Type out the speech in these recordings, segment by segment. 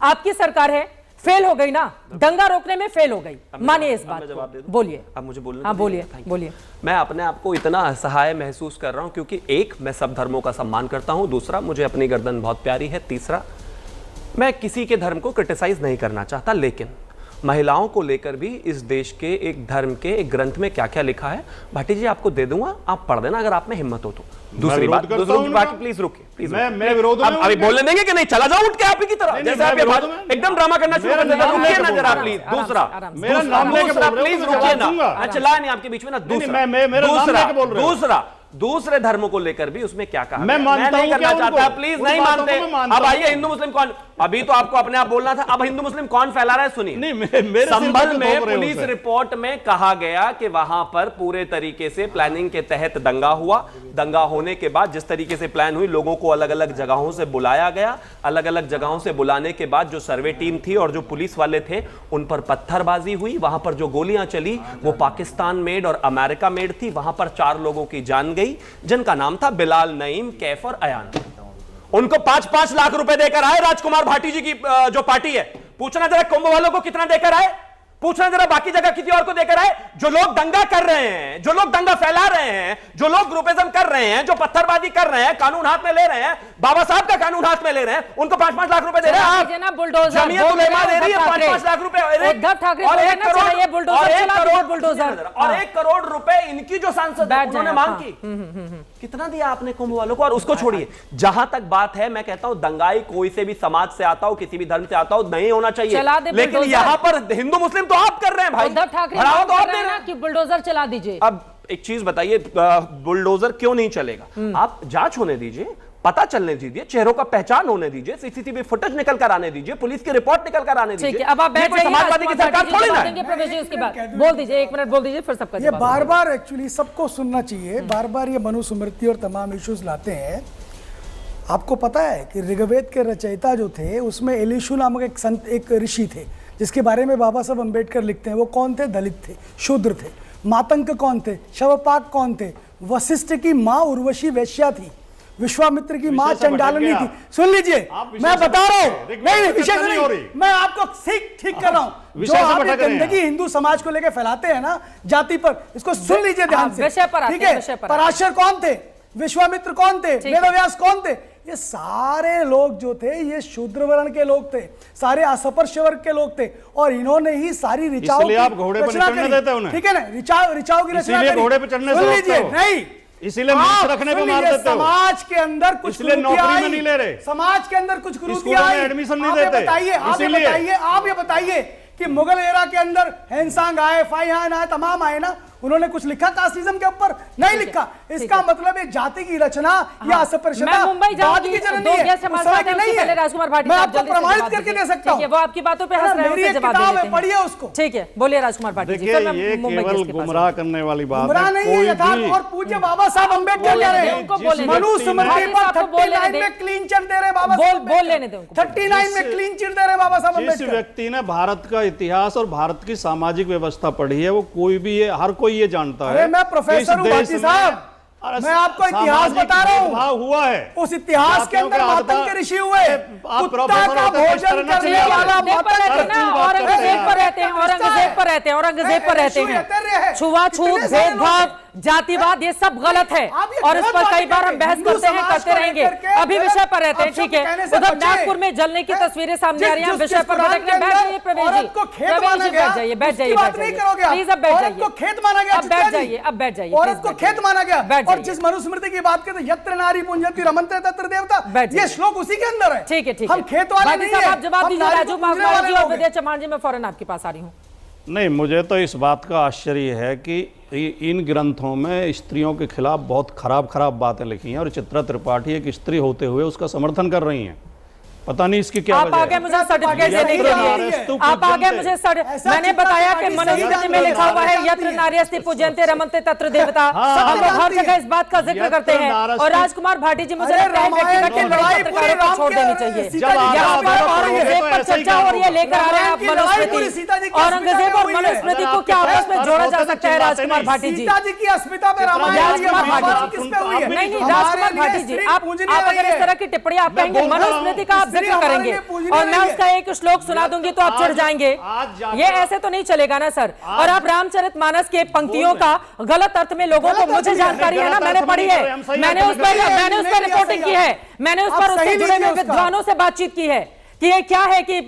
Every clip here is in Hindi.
आपकी सरकार है, फेल हो गई ना, दंगा रोकने में फेल हो गई, मानिए इस बात को। बोलिए, अब मुझे बोलना। हाँ बोलिए बोलिए। मैं अपने आप को इतना असहाय महसूस कर रहा हूं क्योंकि एक, मैं सब धर्मों का सम्मान करता हूं, दूसरा मुझे अपनी गर्दन बहुत प्यारी है, तीसरा मैं किसी के धर्म को क्रिटिसाइज नहीं करना चाहता, लेकिन महिलाओं को लेकर भी इस देश के एक धर्म के एक ग्रंथ में क्या क्या लिखा है, भाटी जी आपको दे दूंगा, आप पढ़ देना अगर आप में हिम्मत हो तो। दूसरी बात प्लीज रुकिए, प्लीज। मैं विरोध में अभी बोलने देंगे कि नहीं? चला जाऊं उठ के आप ही की तरह, जैसे आप एकदम ड्रामा करना शुरू कर देते हैं। रुकिए ना जरा प्लीज। दूसरा, मेरा नाम लेके प्लीज रुकिए ना, मैं चला नहीं आपके बीच में ना। दूसरे धर्मों को लेकर भी उसमें क्या कहा? मैं नहीं करना चाहता, प्लीज नहीं मानते। अब आइए, हिंदू मुस्लिम कौन, अभी तो आपको अपने आप बोलना था, अब हिंदू मुस्लिम कौन फैला रहा है सुनिए। संभल में पुलिस रिपोर्ट में कहा गया कि वहां पर पूरे तरीके से प्लानिंग के तहत दंगा हुआ। दंगा होने के बाद जिस तरीके से प्लान हुई, लोगों को अलग अलग जगहों से बुलाया गया, अलग अलग जगहों से बुलाने के बाद जो सर्वे टीम थी और जो पुलिस वाले थे उन पर पत्थरबाजी हुई। वहां पर जो गोलियां चली वो पाकिस्तान मेड और अमेरिका मेड थी। वहां पर 4 लोगों की जान गई, जिनका नाम था बिलाल, नईम, कैफ और अयान। उनको 5-5 लाख रुपए देकर आए राजकुमार भाटी जी की जो पार्टी है। पूछना जरा कुंभ वालों को कितना देकर आए, पूछना जरा बाकी जगह किसी और को देकर आए। जो लोग दंगा कर रहे हैं, जो लोग दंगा फैला रहे हैं, जो लोग ग्रुपिज्म कर रहे हैं, जो पत्थरबाजी कर रहे हैं, कानून हाथ में ले रहे हैं, बाबा साहब का कानून हाथ में ले रहे हैं, उनको 5-5 लाख रुपए दे रहे हैं आप। जमीयत उलेमा दे रही है 5-5 लाख रुपए और 1 करोड़ रुपए इनकी जो सांसद उन्होंने मांग की। कितना दिया आपने कुंभ वालों को? और उसको छोड़िए, जहां तक बात है, मैं कहता हूं दंगाई कोई से भी समाज से आता हो, किसी भी धर्म से आता हो, नहीं होना चाहिए। लेकिन यहां पर हिंदू मुस्लिम तो आप कर रहे हैं भाई। उद्धव ठाकरे तो आप दे रहे हैं कि बुलडोजर चला दीजिए। अब एक चीज बताइए, बुलडोजर क्यों नहीं चलेगा? आप जांच होने दीजिए, पता चलने दीजिए, चेहरों का पहचान होने दीजिए, सीसीटीवी फुटेज निकल कर आने दीजिए, पुलिस की रिपोर्ट निकल कर आने दीजिए। अब आप बैठ जाइए, समाजवादी की सरकार थोड़ी ना है। उसके बाद बोल दीजिए, 1 मिनट बोल दीजिए, फिर सबका ये बार बार एक्चुअली सबको सुनना चाहिए, बार बार ये मनुस्मृति और तमाम इश्यूज लाते हैं। आपको पता है कि ऋग्वेद के रचयिता जो थे उसमें एलिशु नामक एक संत, एक ऋषि थे, जिसके बारे में बाबा साहब अम्बेडकर लिखते हैं। वो कौन थे? दलित थे, शूद्र थे। मातंग कौन थे? शवपाक कौन थे? वशिष्ठ की माँ उर्वशी वैश्या थी, विश्वामित्र की माँ चंडालनी थी। सुन लीजिए, मैं बता रहा हूँ, नहीं विषय नहीं, मैं आपको ठीक कर रहा हूँ। जो आप गंदगी हिंदू समाज को लेकर फैलाते हैं ना, जाति पर, इसको सुन लीजिए ध्यान से, ठीक है? पराशर कौन थे? विश्वामित्र कौन थे? वेदव्यास कौन थे? ये सारे लोग जो थे ये शूद्र वर्ण के लोग थे, सारे असपर्श वर्ग के लोग थे, और इन्होंने ही सारी ऋचाओं की रचना करी, ठीक है ना? ऋचाओं की रचना करी। घोड़े पे चढ़ने सुन लीजिए, नहीं इसीलिए रखने को मार देते हो। समाज के अंदर कुछ नौकरी में नहीं ले रहे, समाज के अंदर कुछ कुरीतियां आई, एडमिशन नहीं देते। आप ये बताइए कि मुगल एरा के अंदर हैंसांग आए, फाइहान आए, तमाम आए ना, उन्होंने कुछ लिखा कास्टिज्म के ऊपर? नहीं लिखा। इसका मतलब एक जाति की रचना या असस्पृश्यता बाद की जननी है, उस समय की नहीं है। राजकुमार भाटी, मैं आपको प्रमाणित करके दे सकता हूं। वो आपकी बातों पे हंस रहे हैं, मेरी किताब है, पढ़िए उसको। ठीक है, बोलिए राजकुमार भाटी जी। ये केवल गुमराह करने वाली बात है, गुमराह नहीं है, यथार्थ और पूज्य बाबा साहब अम्बेडकर कह रहे हैं। मनुस्मृति पर 39 में क्लीन चिट दे रहे बाबा साहब, बोल लेने दो। 39 में क्लीन चिट दे रहे बाबा साहब अम्बेडकर। जिस व्यक्ति ने भारत का इतिहास और भारत की सामाजिक व्यवस्था पढ़ी है, वो कोई भी ये, हर कोई ये जानता है। मैं प्रोफेसर हूं भाटी साहब, मैं आपको इतिहास बता रहा हूं। हुआ है उस इतिहास के अंदर मातंग के ऋषि हुए, कुत्ता का भोजन करने वाला औरंगजेब पर रहते हैं, औरंगजेब पर रहते हैं। छुआछूत, भेदभाव, जातिवाद, ये सब गलत है, और इस पर कई बार हम बहस करते हैं, करते रहेंगे। अभी विषय पर रहते हैं, ठीक है? उधर नागपुर में जलने की तस्वीरें सामने आ रही हैं, विषय पर बैठ जाइए प्रवेश जी, बैठ जाइए, प्लीज अब बैठ जाइए, खेत माना गया, अब बैठ जाइए, औरत को खेत माना गया। और जिस मनुस्मृति की बात करते यत्र नारी पुंजति रमन्ते तत्र देवता, ये श्लोक उसी के अंदर है। ठीक है, हम खेत वाले नहीं हैं। आप जवाब दीजिए राजू मागवाल जी और विद्या चौहान जी, मैं फौरन आपके पास आ रही हूँ। नहीं, मुझे तो इस बात का आश्चर्य है कि इन ग्रंथों में स्त्रियों के खिलाफ बहुत खराब बातें लिखी हैं, और चित्रा त्रिपाठी एक स्त्री होते हुए उसका समर्थन कर रही हैं। पता नहीं इसकी क्या वजह है। आप आगे मुझे सर्टिफिकेट देने के लिए, आप आगे मुझे मैंने बताया कि मनुस्मृति में लिखा हुआ है यत्र नार्यस्ति पूज्यन्ते रमन्ते तत्र देवता। हम लोग हर जगह इस बात का जिक्र करते हैं, और राजकुमार भाटी जी मुझे लगता है व्यक्तिगत पत्रकारों को छोड़ देनी चाहिए। यहाँ पर औरंगजेब पर चर्चा क्या हो रही है, लेकर आ रहे हैं आप मनुस्मृति, औरंगजेब और मनुस्मृति को क्या आपस में जोड़ा जा सकता है? राजकुमार भाटी जी, सीता जी की अस्मिता पे रामायण किस पे हुई है? नहीं राजकुमार भाटी जी, आप अगर इस तरह की टिप्पणी आप कहेंगे, मनुस्मृति का आप जिक्र करेंगे और मैं उसका एक श्लोक सुना दूंगी तो आप चिढ़ जाएंगे, ये ऐसे तो नहीं चलेगा ना सर। और आप रामचरितमानस के पंक्तियों का गलत अर्थ में लोगों को, मुझे जानकारी है ना, मैंने पढ़ी है, मैंने उस पर रिपोर्टिंग की है, मैंने उस पर उससे जुड़े हुए विद्वानों से बातचीत की है कि ये क्या है कि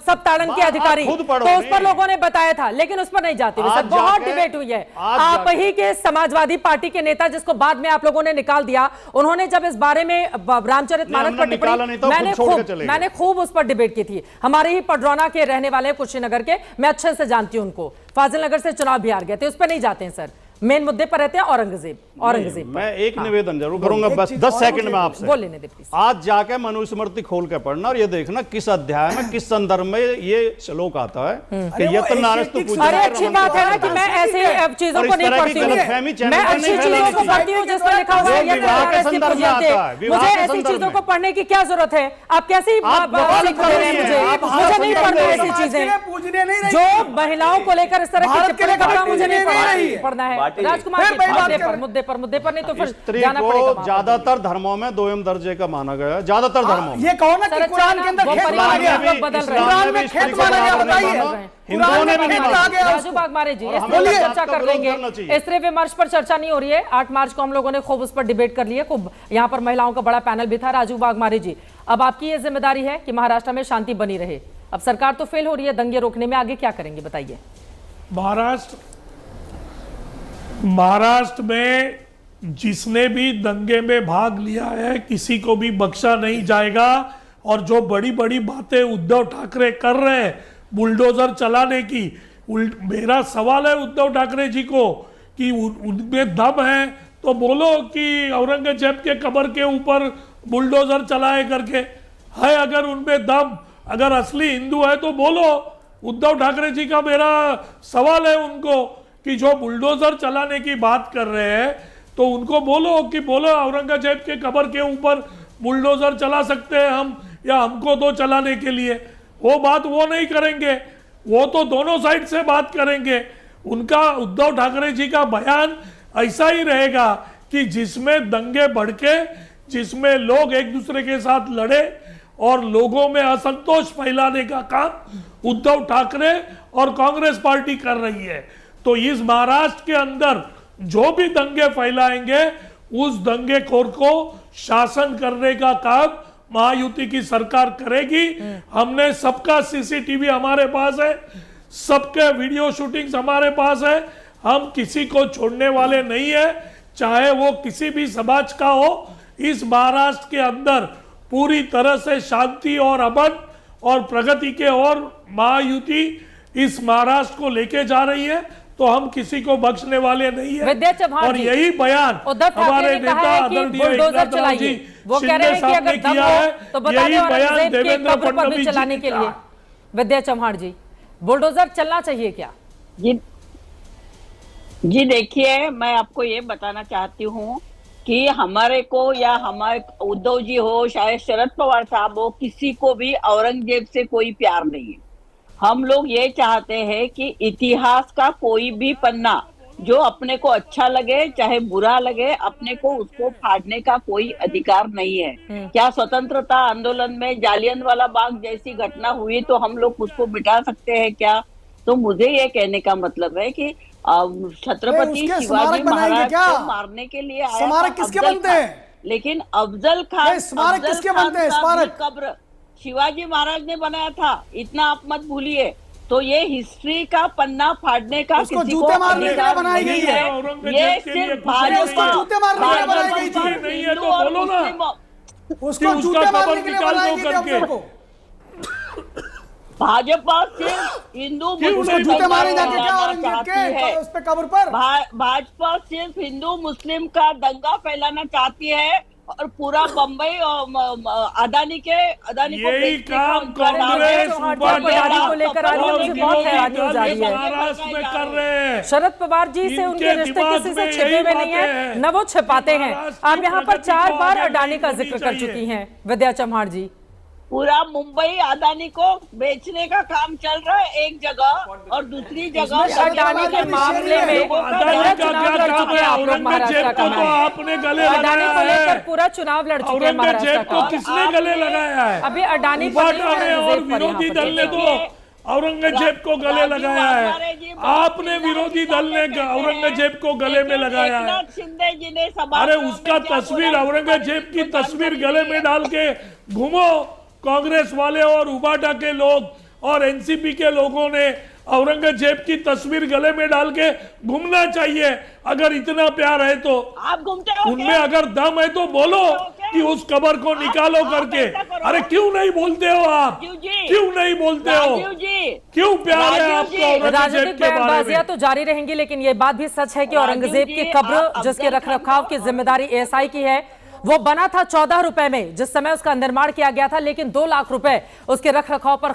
सब ताड़न के अधिकारी, तो उस पर लोगों ने बताया था, लेकिन उस पर नहीं जाते हुए सर बहुत डिबेट हुई है। आप ही के समाजवादी पार्टी के नेता, जिसको बाद में आप लोगों ने निकाल दिया, उन्होंने जब इस बारे में रामचरितमानस पर टिप्पणी, मैंने खूब उस पर डिबेट की थी। हमारे ही पडरौना के रहने वाले कुशीनगर के, मैं अच्छे से जानती हूँ उनको, फाजिल नगर से चुनाव भी हार गए थे, उस पर नहीं जाते हैं सर, मेन मुद्दे पर रहते हैं औरंगजेब। मैं एक निवेदन जरूर करूंगा, बस 10 सेकंड में आपसे बोल लेने दे प्लीज। आज जाके मनुस्मृति खोल के पढ़ना और ये देखना किस अध्याय में किस संदर्भ में ये श्लोक आता है कि यत्नानस्तु पूज्यते। अरे अच्छी बात है ना कि मैं ऐसे चीजों को नहीं पढ़ती हूँ, मैं अच्छी चीजों को पढ़ती हूँ जिस पर लिखा हुआ है यत्नानस्तु पूज्यते। मुझे ऐसी चीजों को पढ़ने की क्या जरूरत है? आप कैसे सीख दे रहे हैं मुझे नहीं पढ़नी ऐसी चीजें जो महिलाओं को लेकर इस तरह की टिप्पणी करना, मुझे नहीं पढ़ना है। राजकुमार मुद्दे पर नहीं तो फिर जाना पड़ेगा। ज्यादातर धर्मों में दोयम दर्जे का माना गया है, ज्यादातर धर्मों में। ये कहो ना कि कुरान के अंदर खेत माना गया, कुरान में खेत माना गया, बताइए हिंदुओं ने भी नहीं माना। राजू बागमारे जी, इस पर चर्चा कर लेंगे, स्त्री विमर्श पर चर्चा नहीं हो रही है। 8 मार्च को हम लोगों ने खूब उस पर डिबेट कर लिया, खूब यहाँ पर महिलाओं का बड़ा पैनल भी था। राजू बागमारे जी, अब आपकी ये जिम्मेदारी है कि महाराष्ट्र में शांति बनी रहे। अब सरकार तो फेल हो रही है दंगे रोकने में, आगे क्या करेंगे बताइए? महाराष्ट्र में जिसने भी दंगे में भाग लिया है किसी को भी बख्शा नहीं जाएगा। और जो बड़ी बड़ी बातें उद्धव ठाकरे कर रहे हैं बुलडोजर चलाने की, मेरा सवाल है उद्धव ठाकरे जी को कि उनमें दम है तो बोलो कि औरंगजेब के कब्र के ऊपर बुलडोजर चलाए करके, है अगर उनमें दम, अगर असली हिंदू है तो बोलो। उद्धव ठाकरे जी का मेरा सवाल है उनको कि जो बुलडोजर चलाने की बात कर रहे हैं तो उनको बोलो कि बोलो औरंगजेब के कब्र के ऊपर बुलडोजर चला सकते हैं हम, या हमको तो चलाने के लिए। वो बात वो नहीं करेंगे, वो तो दोनों साइड से बात करेंगे। उनका उद्धव ठाकरे जी का बयान ऐसा ही रहेगा कि जिसमें दंगे भड़के, जिसमें लोग एक दूसरे के साथ लड़े और लोगों में असंतोष फैलाने का काम उद्धव ठाकरे और कांग्रेस पार्टी कर रही है। तो इस महाराष्ट्र के अंदर जो भी दंगे फैलाएंगे उस दंगेखोर को शासन करने का काम महायुति की सरकार करेगी। हमने सबका सीसीटीवी हमारे पास है, सबके वीडियो शूटिंग्स हमारे पास है, हम किसी को छोड़ने वाले नहीं है, चाहे वो किसी भी समाज का हो। इस महाराष्ट्र के अंदर पूरी तरह से शांति और अमन और प्रगति के और महायुति इस महाराष्ट्र को लेके जा रही है, तो हम किसी को बख्शने वाले नहीं है। और यही बयान हमारे नेता आदरणीय एकनाथ जी शिंदे साहब ने किया है, यही बयान देवेंद्र फडणवीस चलाने के लिए। विद्या चव्हाण जी, बुलडोजर चलना चाहिए क्या? जी देखिए, मैं आपको ये बताना चाहती हूँ कि हमारे को या हमारे उद्धव जी हो, शायद शरद पवार साहब हो, किसी को भी औरंगजेब से कोई प्यार नहीं है। हम लोग ये चाहते हैं कि इतिहास का कोई भी पन्ना जो अपने को अच्छा लगे चाहे बुरा लगे, अपने को उसको फाड़ने का कोई अधिकार नहीं है। क्या स्वतंत्रता आंदोलन में जालियनवाला बाग जैसी घटना हुई तो हम लोग उसको मिटा सकते हैं क्या? तो मुझे ये कहने का मतलब है कि छत्रपति शिवाजी महाराज को मारने के लिए स्मारक किसके बनते हैं? लेकिन अफजल खान स्मारक किसके बनते हैं? स्मारक कब्र शिवाजी महाराज ने बनाया था, इतना आप मत भूलिए। तो ये हिस्ट्री का पन्ना फाड़ने का उसको जूते मारने के लिए बनाई गई है। ये सिर्फ भाजपा जूते मारने के लिए बनाई गई थी। नहीं है तो बोलो ना, उसको जूते मारने के लिए बनाई गई थी। भाजपा सिर्फ हिंदू मुस्लिम जूते मारे जाके क्या औरंगजेब के उस पे कब्र पर? भाजपा सिर्फ हिंदू मुस्लिम का दंगा फैलाना चाहती है और पूरा बम्बई अदानी यही काम कांग्रेस को लेकर बहुत हैरानी हो जा रही है। महाराष्ट्र में कर रहे हैं। शरद पवार जी से उनके रिश्ते किसी से छिपे हुए नहीं है, न वो छिपाते हैं। आप यहाँ पर 4 बार अडानी का जिक्र कर चुकी हैं विद्या चव्हाण जी। पूरा मुंबई अदानी को बेचने का काम चल रहा है एक जगह, और दूसरी जगह अडानी के मामले में पूरा चुनाव लड़ चुके हैं आप लोग महाराष्ट्र का। आपने गले अडानी को लगाया लेकर है, पूरा चुनाव लड़ चुके हैं महाराष्ट्र औरंगजेब को का। किसने गले लगाया है? अभी अडानी पर नहीं, उबाटा ने और औरंगजेब पर यहाँ विरोधी पर दल ने तो औरंगजेब को गले लगाया है। आपने विरोधी दल ने औरंगजेब को गले में लगाया है। एकनाथ शिंदे जी ने अरे उसका तस्वीर, औरंगजेब की तस्वीर गले में डाल के घूमो। कांग्रेस वाले और उबाटा के लोग और एनसीपी के लोगों ने औरंगजेब की तस्वीर गले में डाल के घूमना चाहिए। अगर इतना प्यार है तो आप घूमते हो, उनमें अगर दम है तो बोलो कि उस कबर को निकालो करके। अरे क्यों नहीं बोलते हो आप? क्यों नहीं बोलते हो? क्यों प्यार है आपको औरंगजेब राजनीतिक के बारे बयानबाजियां में? तो जारी रहेंगी, लेकिन ये बात भी सच है कि औरंगजेब की कब्र जिसके रखरखाव की जिम्मेदारी एएसआई की है, वो बना था 14 रुपए में जिस समय उसका निर्माण किया गया था, लेकिन 2 लाख रुपए उसके रखरखाव पर